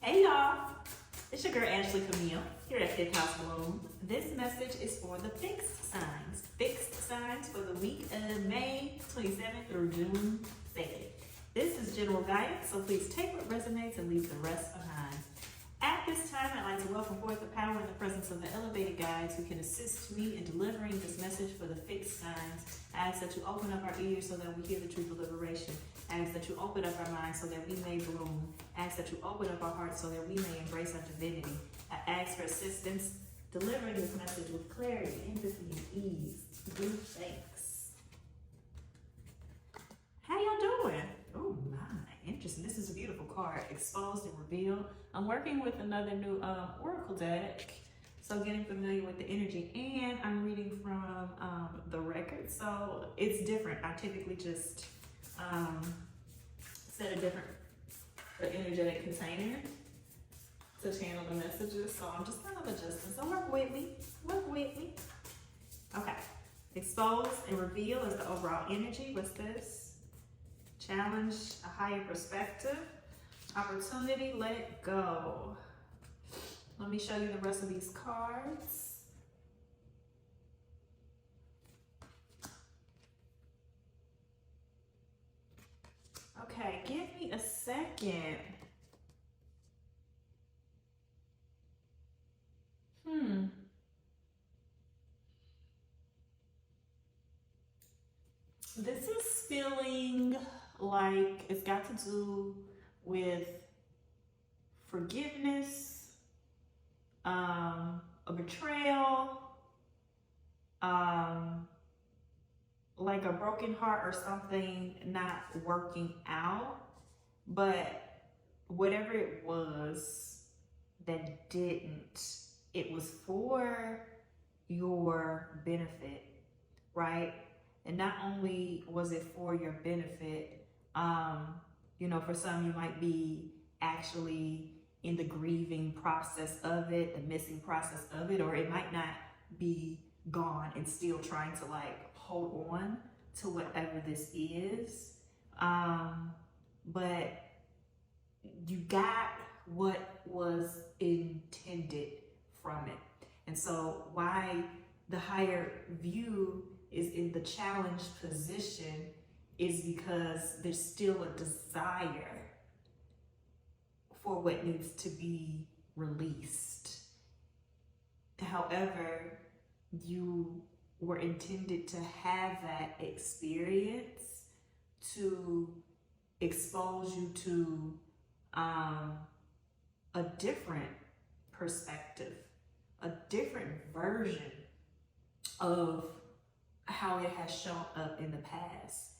Hey y'all, it's your girl Ashley Camille here at Fifth House Bloom. This message is for the fixed signs. Fixed signs for the week of May 27th through June 2nd. This is general guidance, so please take what resonates and leave the rest behind. At this time, I'd like to welcome forth the power and the presence of the elevated guides who can assist me in delivering this message for the fixed signs. I ask that you open up our ears so that we hear the truth of liberation. I ask that you open up our minds so that we may bloom. I ask that you open up our hearts so that we may embrace our divinity. I ask for assistance delivering this message with clarity, empathy, and ease. Give thanks. How y'all doing? Oh my, interesting. This is a beautiful card, exposed and revealed. I'm working with another new oracle deck, so getting familiar with the energy, and I'm reading from the record, so it's different. I typically just set a different energetic container to channel the messages, so I'm just kind of adjusting. So work with me, work with me. Okay, expose and reveal is the overall energy. What's this? Challenge, a higher perspective. Opportunity, let it go. Let me show you the rest of these cards. Okay, give me a second. This is feeling like it's got to do with forgiveness, a betrayal, like a broken heart or something not working out. But whatever it was that didn't, it was for your benefit, right? And not only was it for your benefit, you know, for some you might be actually in the grieving process of it, the missing process of it, or it might not be gone and still trying to like hold on to whatever this is. But you got what was intended from it. And so why the higher view is in the challenged position is because there's still a desire for what needs to be released. However, you were intended to have that experience to expose you to a different perspective, a different version of how it has shown up in the past.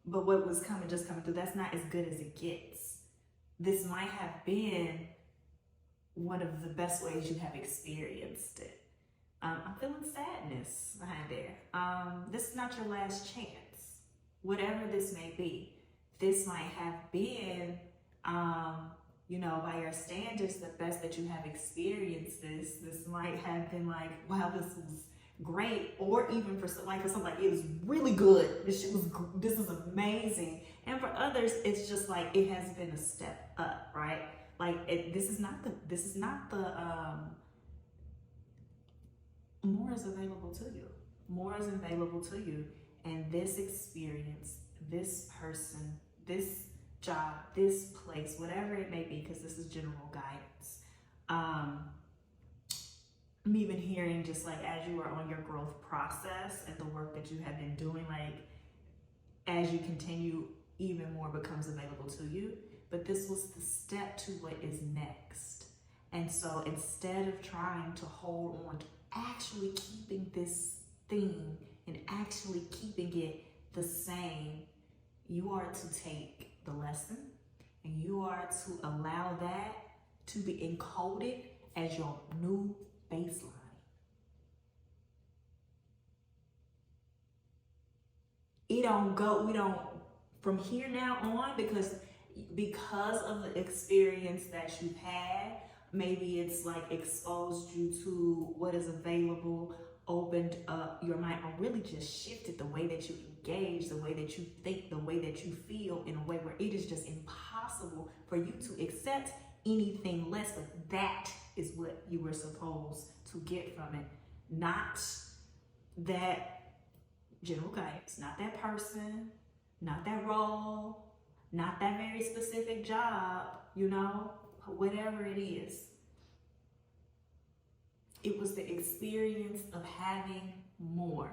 But what was coming through, that's not as good as it gets. This might have been one of the best ways you have experienced it. I'm feeling sadness behind there. This is not your last chance. Whatever this may be, this might have been, you know, by your standards, the best that you have experienced this. This might have been like, wow, this was great, or even for something like it was really good. This is amazing. And for others, it's just like it has been a step up, right? Like this is not the more is available to you. More is available to you, and this experience, this person, this job, this place, whatever it may be, because this is general guidance. I'm even hearing just like as you are on your growth process and the work that you have been doing, like as you continue, even more becomes available to you. But this was the step to what is next. And so instead of trying to hold on to actually keeping this thing and actually keeping it the same, you are to take the lesson and you are to allow that to be encoded as your new baseline. We don't, from here now on, because of the experience that you've had, maybe it's like exposed you to what is available, opened up your mind, or really just shifted the way that you engage, the way that you think, the way that you feel, in a way where it is just impossible for you to accept anything less, but that is what you were supposed to get from it. Not that general guidance, not that person, not that role, not that very specific job, you know, whatever it is. It was the experience of having more.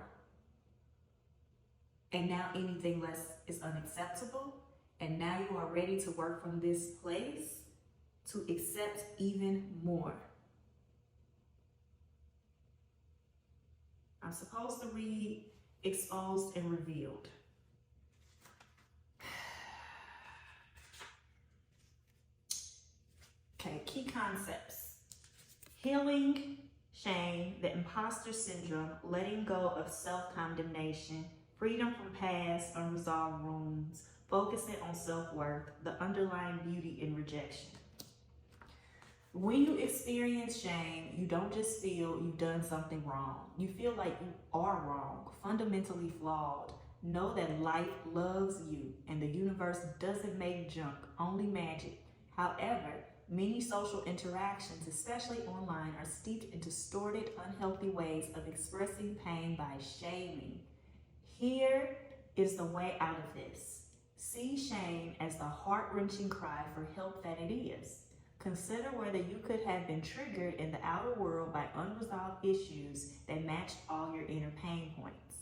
And now anything less is unacceptable. And now you are ready to work from this place to accept even more. I'm supposed to read exposed and revealed. Okay, key concepts. Healing, shame, the imposter syndrome, letting go of self-condemnation, freedom from past unresolved wounds, focusing on self-worth, the underlying beauty in rejection. When you experience shame, you don't just feel you've done something wrong. You feel like you are wrong, fundamentally flawed. Know that life loves you and the universe doesn't make junk, only magic. However, many social interactions, especially online, are steeped in distorted, unhealthy ways of expressing pain by shaming. Here is the way out of this. See shame as the heart-wrenching cry for help that it is. Consider whether you could have been triggered in the outer world by unresolved issues that matched all your inner pain points.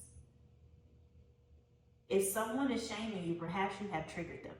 If someone is shaming you, perhaps you have triggered them.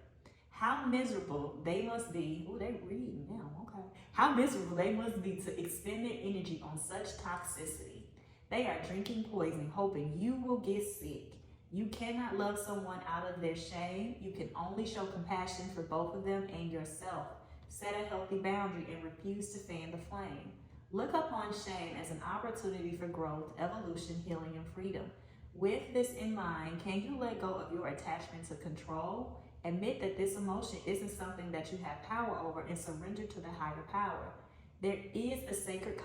How miserable they must be. Oh, they reading now, okay. How miserable they must be to expend their energy on such toxicity. They are drinking poison, hoping you will get sick. You cannot love someone out of their shame. You can only show compassion for both of them and yourself. Set a healthy boundary and refuse to fan the flame. Look upon shame as an opportunity for growth, evolution, healing, and freedom. With this in mind, can you let go of your attachment to control? Admit that this emotion isn't something that you have power over and surrender to the higher power. There is a sacred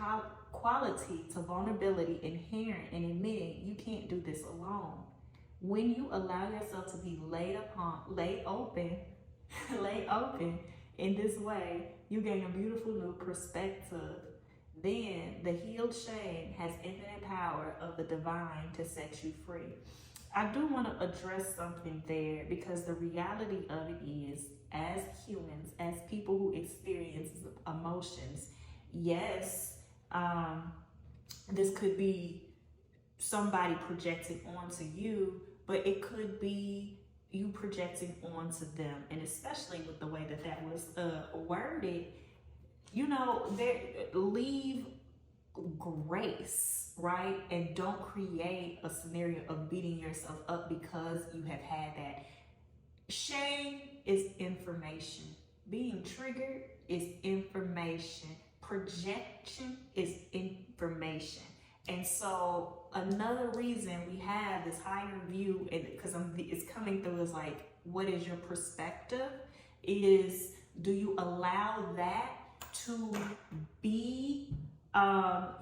quality to vulnerability inherent in admitting you can't do this alone. When you allow yourself to be laid open in this way, you gain a beautiful new perspective. Then the healed shame has infinite power of the divine to set you free. I do want to address something there because the reality of it is, as humans, as people who experience emotions, yes, this could be somebody projecting onto you, but it could be you projecting onto them. And especially with the way that that was worded, you know, leave grace, right? And don't create a scenario of beating yourself up because you have had that. Shame is information. Being triggered is information. Projection is information. And so another reason we have this higher view, and because it's coming through, is like, what is your perspective? Is, do you allow that to be,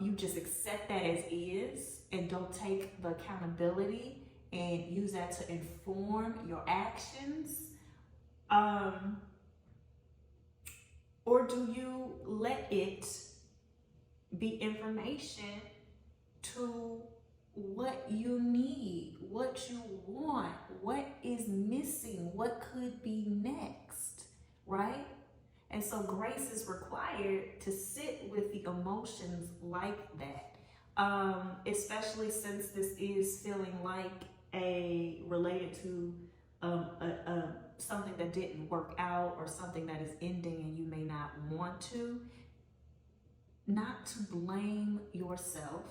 you just accept that as is and don't take the accountability and use that to inform your actions? Or do you let it be information to what you need, what you want, what is missing, what could be next, right? And so grace is required to sit with the emotions like that, especially since this is feeling like related to something that didn't work out or something that is ending and you may not want to. Not to blame yourself,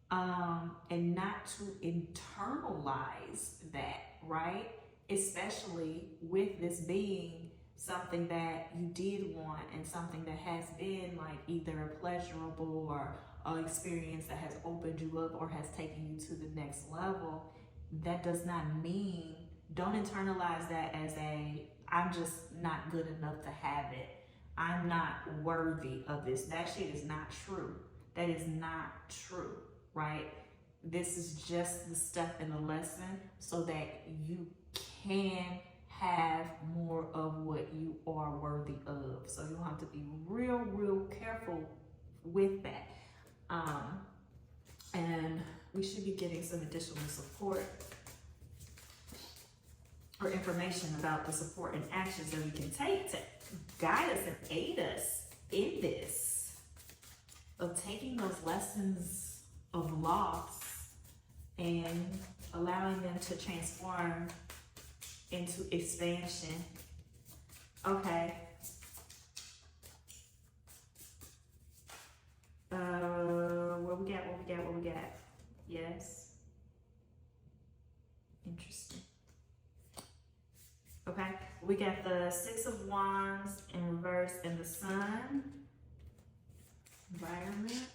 and not to internalize that, right? Especially with this being something that you did want and something that has been like either a pleasurable or an experience that has opened you up or has taken you to the next level. That does not mean, don't internalize that as I'm just not good enough to have it. I'm not worthy of this. That shit is not true. That is not true, right? This is just the stuff in the lesson so that you can have more of what you are worthy of. So you'll have to be real careful with that. And we should be getting some additional support or information about the support and actions that we can take to guide us and aid us in this, of taking those lessons of loss and allowing them to transform into expansion. Okay. What we got? Yes. Interesting. Okay, we got the Six of Wands in reverse and the Sun. Environment.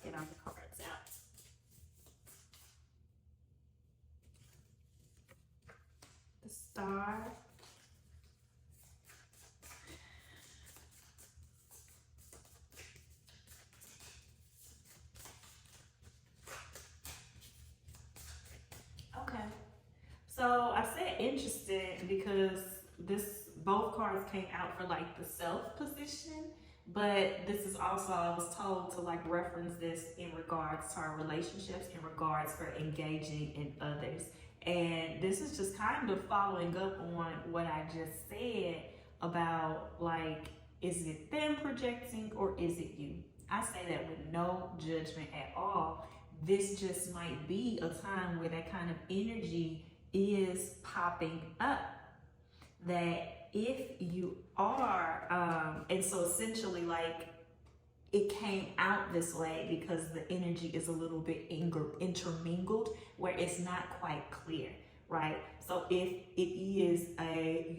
Get all the cards out. The Star. Okay, so I said interested because both cards came out for like the self position, but this is also, I was told to like reference this in regards to our relationships, in regards for engaging in others. And this is just kind of following up on what I just said about like, is it them projecting or is it you? I say that with no judgment at all. This just might be a time where that kind of energy is popping up. That if you are, and so essentially like it came out this way because the energy is a little bit intermingled where it's not quite clear, right? So if it is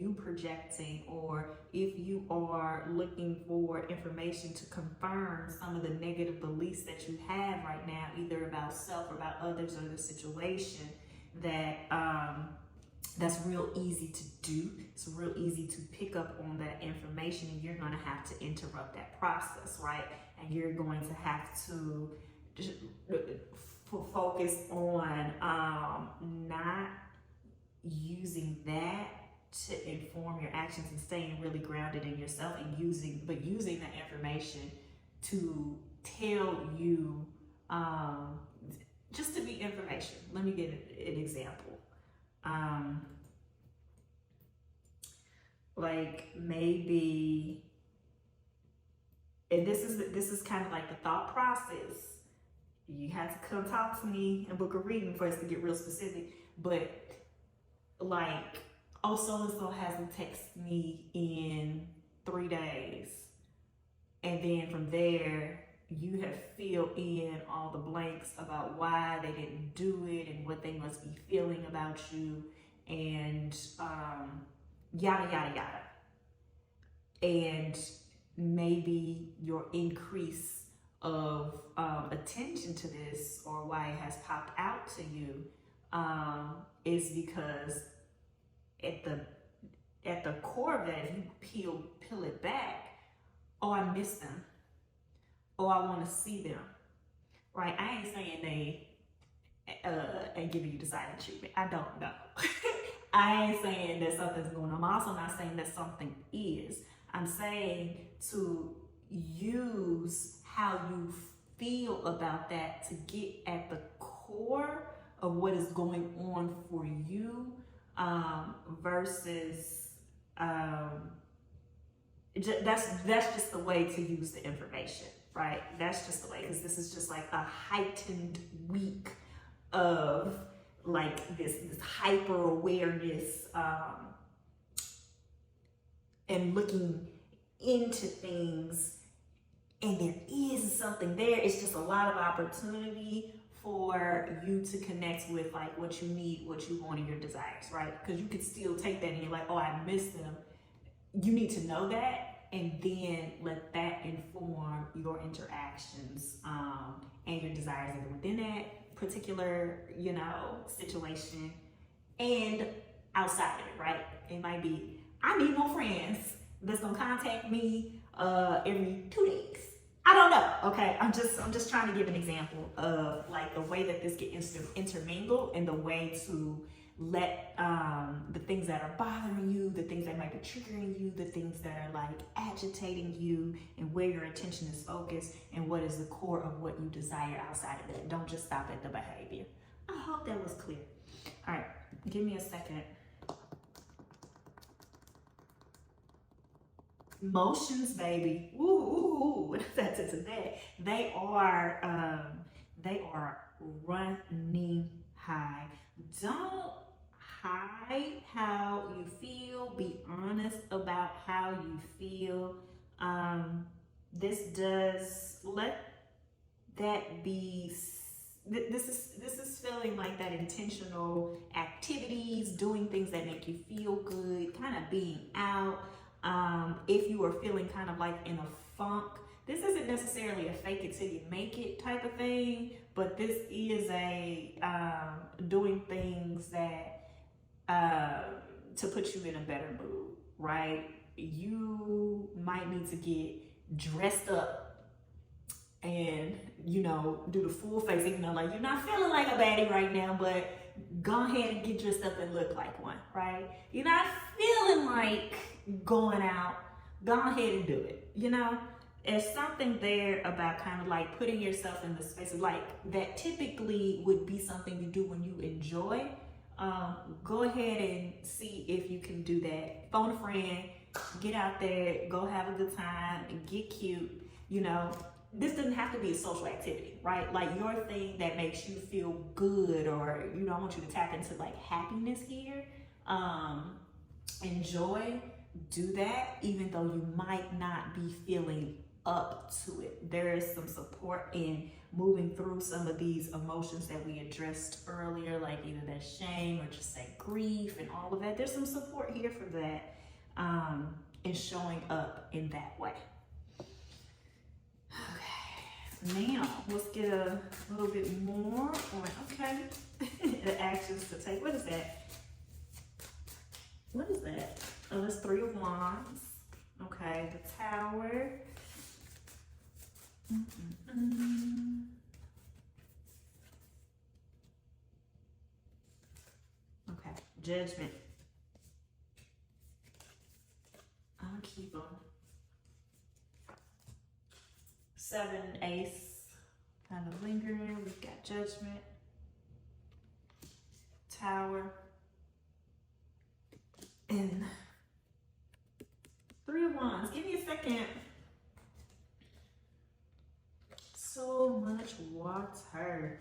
you projecting, or if you are looking for information to confirm some of the negative beliefs that you have right now, either about self or about others or the situation, that that's real easy to do. It's real easy to pick up on that information, and you're going to have to interrupt that process, right? And you're going to have to just focus on not using that to inform your actions and staying really grounded in yourself, and using that information to tell you, just to be information. Let me give an example. Like maybe, and this is kind of like the thought process. You have to come talk to me and book a reading for us to get real specific. But like, oh, so-and-so hasn't texted me in 3 days. And then from there, you have filled in all the blanks about why they didn't do it and what they must be feeling about you, and yada, yada, yada. And maybe your increase of attention to this, or why it has popped out to you, is because at the core of that, if you peel it back, oh, I miss them. Oh, I want to see them, right? I ain't saying they ain't giving you the silent treatment. I don't know. I ain't saying that something's going on. I'm also not saying that something is. I'm saying to use how you feel about that to get at the core of what is going on for you, versus that's just the way to use the information, right? That's just the way, because this is just like a heightened week of like this hyper awareness, and looking into things, and there is something there. It's just a lot of opportunity for you to connect with like what you need, what you want, and your desires, right? Because you could still take that and you're like, oh, I miss them. You need to know that, and then let that inform your interactions, and your desires within that particular, situation, and outside of it, right? It might be, I need more friends that's gonna contact me every 2 days. I don't know. Okay, I'm just trying to give an example of like the way that this gets intermingled and the way to let the things that are bothering you, the things that might be triggering you, the things that are like agitating you, and where your attention is focused, and what is the core of what you desire outside of that. Don't just stop at the behavior. I hope that was clear. All right, give me a second. Emotions, baby. Ooh, that's it today. They are running high. Don't hide how you feel. Be honest about how you feel. This does let that be. This is feeling like that intentional activities, doing things that make you feel good, kind of being out. If you are feeling kind of like in a funk, this isn't necessarily a fake it till you make it type of thing, but this is a doing things that to put you in a better mood, right? You might need to get dressed up and, you know, do the full face, even though like you're not feeling like a baddie right now, but go ahead and get dressed up and look like one, right? You're not feeling like going out, go ahead and do it. You know, there's something there about kind of like putting yourself in the spaces like that typically would be something you do when you enjoy. Go ahead and see if you can do that. Phone a friend, get out there, go have a good time, get cute. You know, this doesn't have to be a social activity, right? Like your thing that makes you feel good, or, you know, I want you to tap into like happiness here. Enjoy, do that, even though you might not be feeling up to it. There is some support in moving through some of these emotions that we addressed earlier, like either that shame or just say grief and all of that. There's some support here for that, and showing up in that way. Okay, now let's get a little bit more on, okay, the actions to take. What is that? What is that? Oh, that's Three of Wands. Okay, the Tower. Okay, Judgment. I'll keep them. 7, Ace, kind of lingering. We've got Judgment, Tower, and Three of Wands. Give me a second. So much water.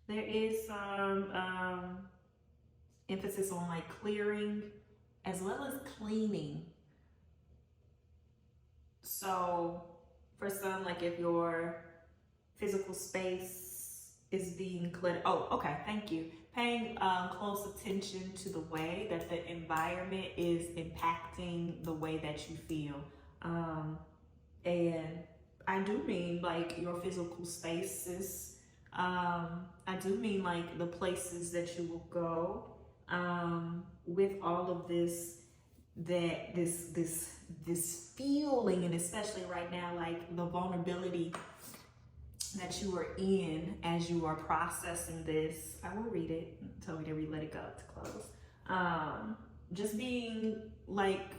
There is some emphasis on like clearing as well as cleaning. So for some, like if your physical space is being cluttered, oh, okay, thank you. Paying close attention to the way that the environment is impacting the way that you feel. And I do mean like your physical spaces. I do mean like the places that you will go, with all of this, this feeling, and especially right now, like the vulnerability that you are in as you are processing this. I will read it. Tell me to read, let it go to close. Just being like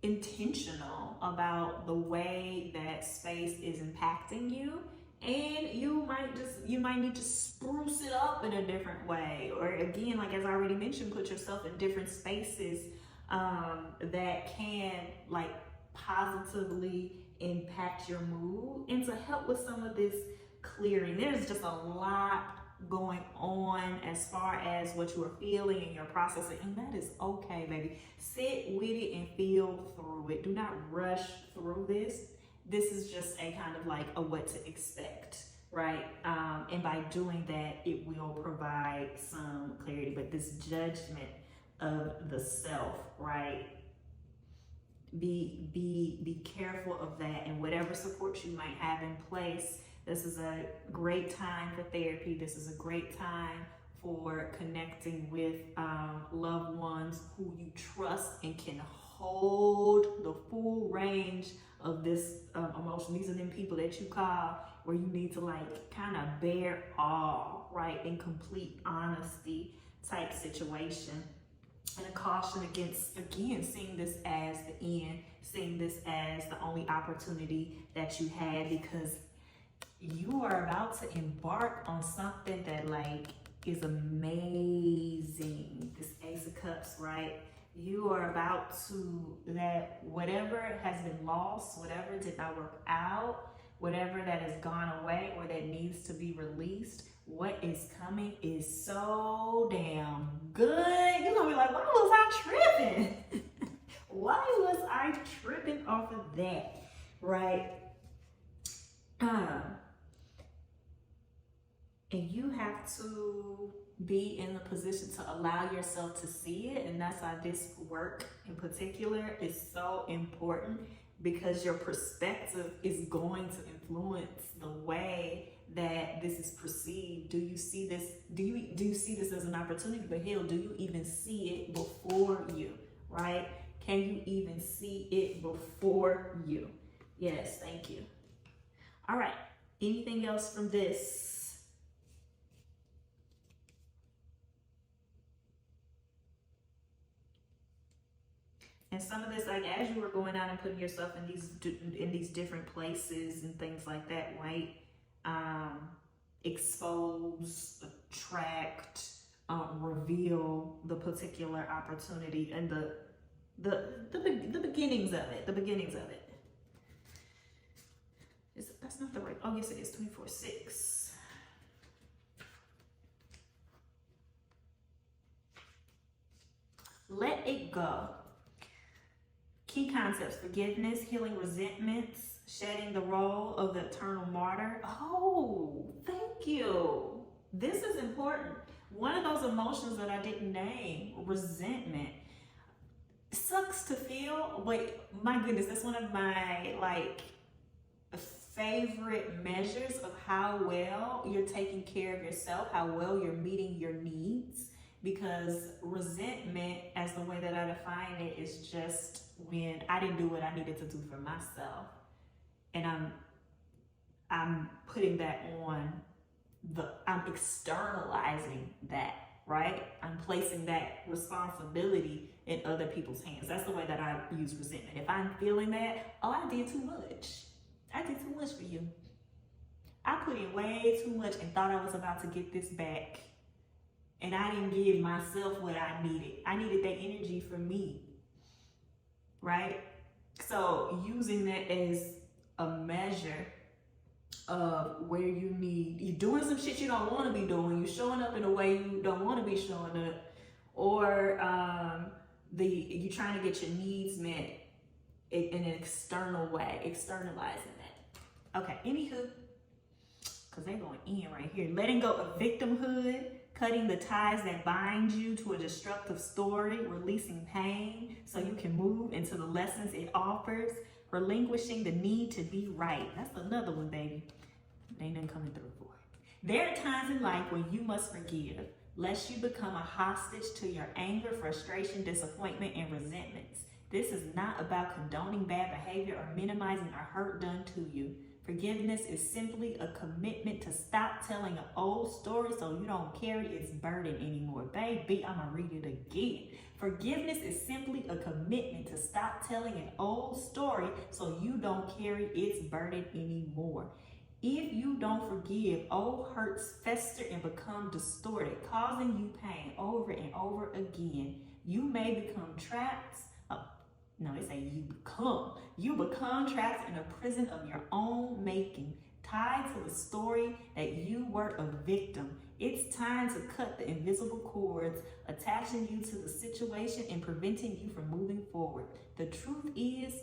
intentional about the way that space is impacting you, and you might need to spruce it up in a different way, or again, like as I already mentioned, put yourself in different spaces that can like positively impact your mood, and to help with some of this clearing. There's just a lot going on as far as what you are feeling and you're processing, and that is okay, baby. Sit with it and feel through it. Do not rush through this. This is just a kind of like a what to expect, right? And by doing that, it will provide some clarity. But this judgment of the self, right? Be careful of that, and whatever support you might have in place. This is a great time for therapy. This is a great time for connecting with loved ones who you trust and can hold the full range of this emotion. These are them people that you call where you need to like kind of bear all, right, in complete honesty type situation. And a caution against, again, seeing this as the end, seeing this as the only opportunity that you had, because you are about to embark on something that like is amazing. This Ace of Cups, right? You are about to let whatever has been lost, whatever did not work out, whatever that has gone away or that needs to be released, what is coming is so damn good. You're gonna be like, why was I tripping? Why was I tripping off of that, right? And you have to be in a position to allow yourself to see it. And that's why this work in particular is so important, because your perspective is going to influence the way that this is perceived. Do you see this? Do you see this as an opportunity? But hell, do you even see it before you, right? Can you even see it before you? Yes, thank you. All right, anything else from this? And some of this, like as you were going out and putting yourself in these different places and things like that, right? Expose, attract, reveal the particular opportunity and the beginnings of it. The beginnings of it. That's not the right. Oh yes, it is 24/6. Let it go. Key concepts: forgiveness, healing resentments, shedding the role of the eternal martyr. Oh, thank you. This is important. One of those emotions that I didn't name, resentment. It sucks to feel, but my goodness, that's one of my like favorite measures of how well you're taking care of yourself, how well you're meeting your needs. Because resentment, as the way that I define it, is just when I didn't do what I needed to do for myself, and I'm putting that on I'm externalizing that, right? I'm placing that responsibility in other people's hands. That's the way that I use resentment. If I'm feeling that, oh, I did too much. I did too much for you. I put in way too much and thought I was about to get this back. And I didn't give myself what I needed. I needed that energy for me, right? So using that as a measure of where you're doing some shit you don't want to be doing, you're showing up in a way you don't want to be showing up, or you're trying to get your needs met in an external way, externalizing that. Okay, anywho, because they're going in right here. Letting go of victimhood, cutting the ties that bind you to a destructive story, releasing pain so you can move into the lessons it offers, relinquishing the need to be right. That's another one, baby. Ain't nothing coming through for it. There are times in life when you must forgive, lest you become a hostage to your anger, frustration, disappointment, and resentments. This is not about condoning bad behavior or minimizing a hurt done to you. Forgiveness is simply a commitment to stop telling an old story so you don't carry its burden anymore. Baby, I'm gonna read it again. Forgiveness is simply a commitment to stop telling an old story so you don't carry its burden anymore. If you don't forgive, old hurts fester and become distorted, causing you pain over and over again. You may become trapped. No, they say you become trapped in a prison of your own making, tied to the story that you were a victim. It's time to cut the invisible cords attaching you to the situation and preventing you from moving forward. The truth is,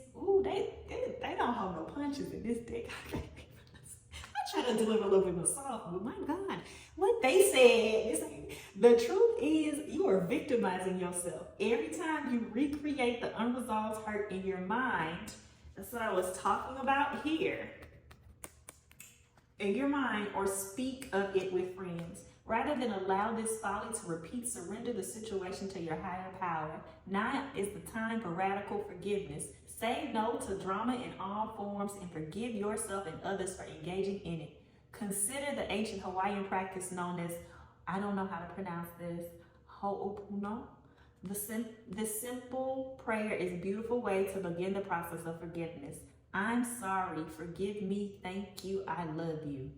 they don't hold no punches in this deck. I try to deliver a little bit more soft, but my God, what they said, The truth is, you are victimizing yourself. Every time you recreate the unresolved hurt in your mind, that's what I was talking about here, in your mind, or speak of it with friends. Rather than allow this folly to repeat, surrender the situation to your higher power. Now is the time for radical forgiveness. Say no to drama in all forms and forgive yourself and others for engaging in it. Consider the ancient Hawaiian practice known as, I don't know how to pronounce this, ho'opono. This simple prayer is a beautiful way to begin the process of forgiveness. I'm sorry, forgive me, thank you, I love you.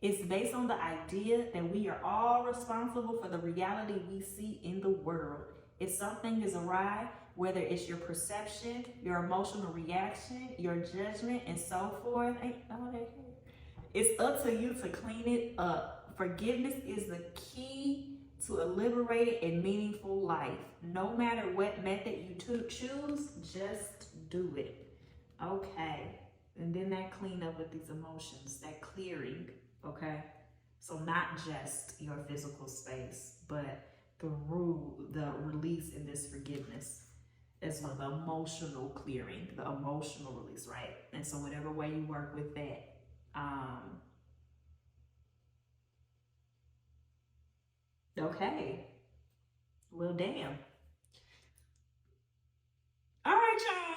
It's based on the idea that we are all responsible for the reality we see in the world. If something is awry, whether it's your perception, your emotional reaction, your judgment, and so forth, it's up to you to clean it up. Forgiveness is the key to a liberated and meaningful life. No matter what method you choose, just do it. Okay. And then that clean up with these emotions, that clearing, okay? So not just your physical space, but the release in this forgiveness as well, the emotional clearing, the emotional release, right? And so whatever way you work with that, okay. Well, damn. All right, y'all.